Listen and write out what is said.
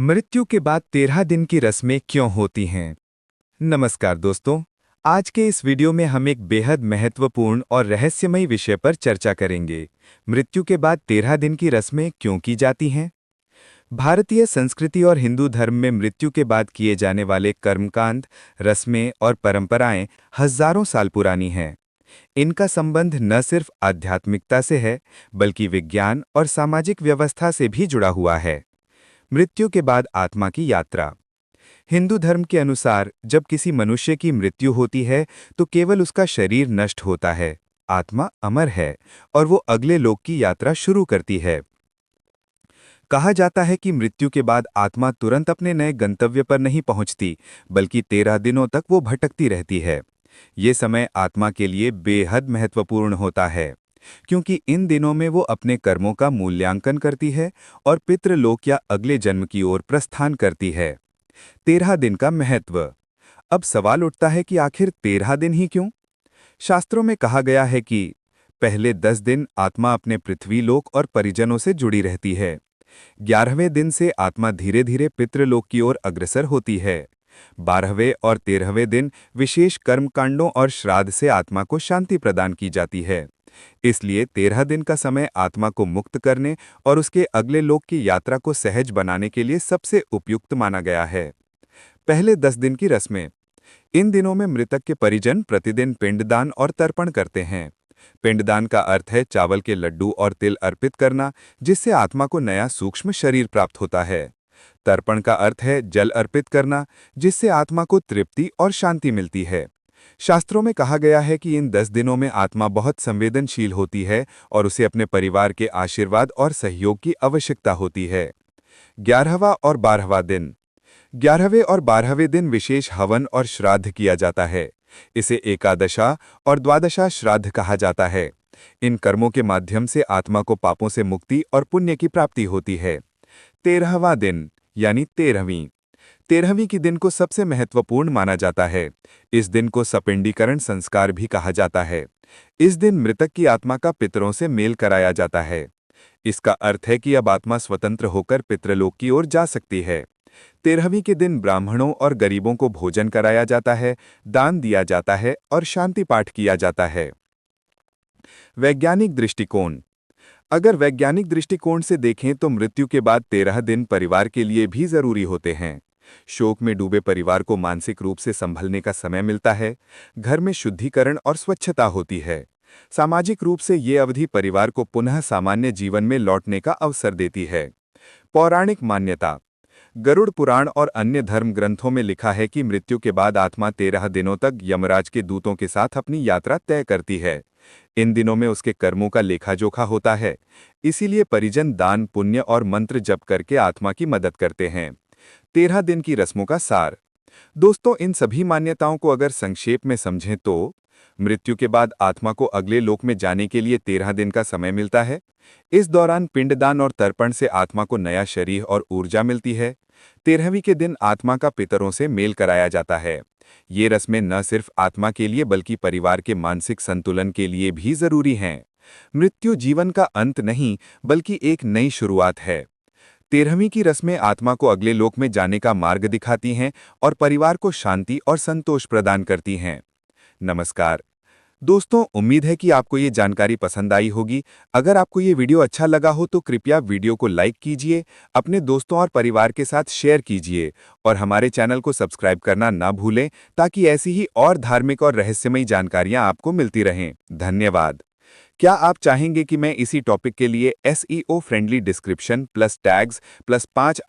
मृत्यु के बाद 13 दिन की रस्में क्यों होती हैं? नमस्कार दोस्तों, आज के इस वीडियो में हम एक बेहद महत्वपूर्ण और रहस्यमयी विषय पर चर्चा करेंगे। मृत्यु के बाद 13 दिन की रस्में क्यों की जाती हैं? भारतीय संस्कृति और हिंदू धर्म में मृत्यु के बाद किए जाने वाले कर्मकांड, रस्में और परंपराएं हजारों साल पुरानी हैं। इनका संबंध न सिर्फ आध्यात्मिकता से है, बल्कि विज्ञान और सामाजिक व्यवस्था से भी जुड़ा हुआ है। मृत्यु के बाद आत्मा की यात्रा। हिंदू धर्म के अनुसार जब किसी मनुष्य की मृत्यु होती है तो केवल उसका शरीर नष्ट होता है, आत्मा अमर है और वो अगले लोक की यात्रा शुरू करती है। कहा जाता है कि मृत्यु के बाद आत्मा तुरंत अपने नए गंतव्य पर नहीं पहुंचती, बल्कि 13 दिनों तक वो भटकती रहती है। ये समय आत्मा के लिए बेहद महत्वपूर्ण होता है, क्योंकि इन दिनों में वो अपने कर्मों का मूल्यांकन करती है और पितृलोक या अगले जन्म की ओर प्रस्थान करती है। 13 दिन का महत्व। अब सवाल उठता है कि आखिर 13 दिन ही क्यों? शास्त्रों में कहा गया है कि पहले 10 दिन आत्मा अपने पृथ्वी लोक और परिजनों से जुड़ी रहती है। 11वें दिन से आत्मा धीरे धीरे पितृलोक की ओर अग्रसर होती है। 12वें और 13वें दिन विशेष कर्मकांडों और श्राद्ध से आत्मा को शांति प्रदान की जाती है। इसलिए 13 दिन का समय आत्मा को मुक्त करने और उसके अगले लोक की यात्रा को सहज बनाने के लिए सबसे उपयुक्त माना गया है। पहले 10 दिन की रस्में। इन दिनों में मृतक के परिजन प्रतिदिन पिंडदान और तर्पण करते हैं। पिंडदान का अर्थ है चावल के लड्डू और तिल अर्पित करना, जिससे आत्मा को नया सूक्ष्म शरीर प्राप्त होता है। तर्पण का अर्थ है जल अर्पित करना, जिससे आत्मा को तृप्ति और शांति मिलती है। शास्त्रों में कहा गया है कि इन 10 दिनों में आत्मा बहुत संवेदनशील होती है और उसे अपने परिवार के आशीर्वाद और सहयोग की आवश्यकता होती है। 11वां और 12वां दिन। 11वें और 12वें दिन विशेष हवन और श्राद्ध किया जाता है। इसे एकादशा और द्वादशा श्राद्ध कहा जाता है। इन कर्मों के माध्यम से आत्मा को पापों से मुक्ति और पुण्य की प्राप्ति होती है। 13वां दिन यानी 13वीं की दिन को सबसे महत्वपूर्ण माना जाता है। इस दिन को सपिंडीकरण संस्कार भी कहा जाता है। इस दिन मृतक की आत्मा का पितरों से मेल कराया जाता है। इसका अर्थ है कि अब आत्मा स्वतंत्र होकर पितृलोक की ओर जा सकती है। 13वीं के दिन ब्राह्मणों और गरीबों को भोजन कराया जाता है, दान दिया जाता है और शांति पाठ किया जाता है। वैज्ञानिक दृष्टिकोण। अगर वैज्ञानिक दृष्टिकोण से देखें तो मृत्यु के बाद 13 दिन परिवार के लिए भी जरूरी होते हैं। शोक में डूबे परिवार को मानसिक रूप से संभलने का समय मिलता है। घर में शुद्धिकरण और स्वच्छता होती है। सामाजिक रूप से ये अवधि परिवार को पुनः सामान्य जीवन में लौटने का अवसर देती है। पौराणिक मान्यता। गरुड़ पुराण और अन्य धर्म ग्रंथों में लिखा है कि मृत्यु के बाद आत्मा 13 दिनों तक यमराज के दूतों के साथ अपनी यात्रा तय करती है। इन दिनों में उसके कर्मों का लेखा-जोखा होता है। इसीलिए परिजन दान, पुण्य और मंत्र जप करके आत्मा की मदद करते हैं। 13 दिन की रस्मों का सार। दोस्तों, इन सभी मान्यताओं को अगर संक्षेप में समझें तो मृत्यु के बाद आत्मा को अगले लोक में जाने के लिए 13 दिन का समय मिलता है। इस दौरान पिंडदान और तर्पण से आत्मा को नया शरीर और ऊर्जा मिलती है। 13वीं के दिन आत्मा का पितरों से मेल कराया जाता है। ये रस्में न सिर्फ आत्मा के लिए बल्कि परिवार के मानसिक संतुलन के लिए भी जरूरी हैं। मृत्यु जीवन का अंत नहीं, बल्कि एक नई शुरुआत है। 13वीं की रस्में आत्मा को अगले लोक में जाने का मार्ग दिखाती हैं और परिवार को शांति और संतोष प्रदान करती हैं। नमस्कार दोस्तों, उम्मीद है कि आपको ये जानकारी पसंद आई होगी। अगर आपको ये वीडियो अच्छा लगा हो तो कृपया वीडियो को लाइक कीजिए, अपने दोस्तों और परिवार के साथ शेयर कीजिए और हमारे चैनल को सब्सक्राइब करना ना भूलें, ताकि ऐसी ही और धार्मिक और रहस्यमयी जानकारियां आपको मिलती रहें। धन्यवाद। क्या आप चाहेंगे कि मैं इसी टॉपिक के लिए SEO friendly description plus tags plus 5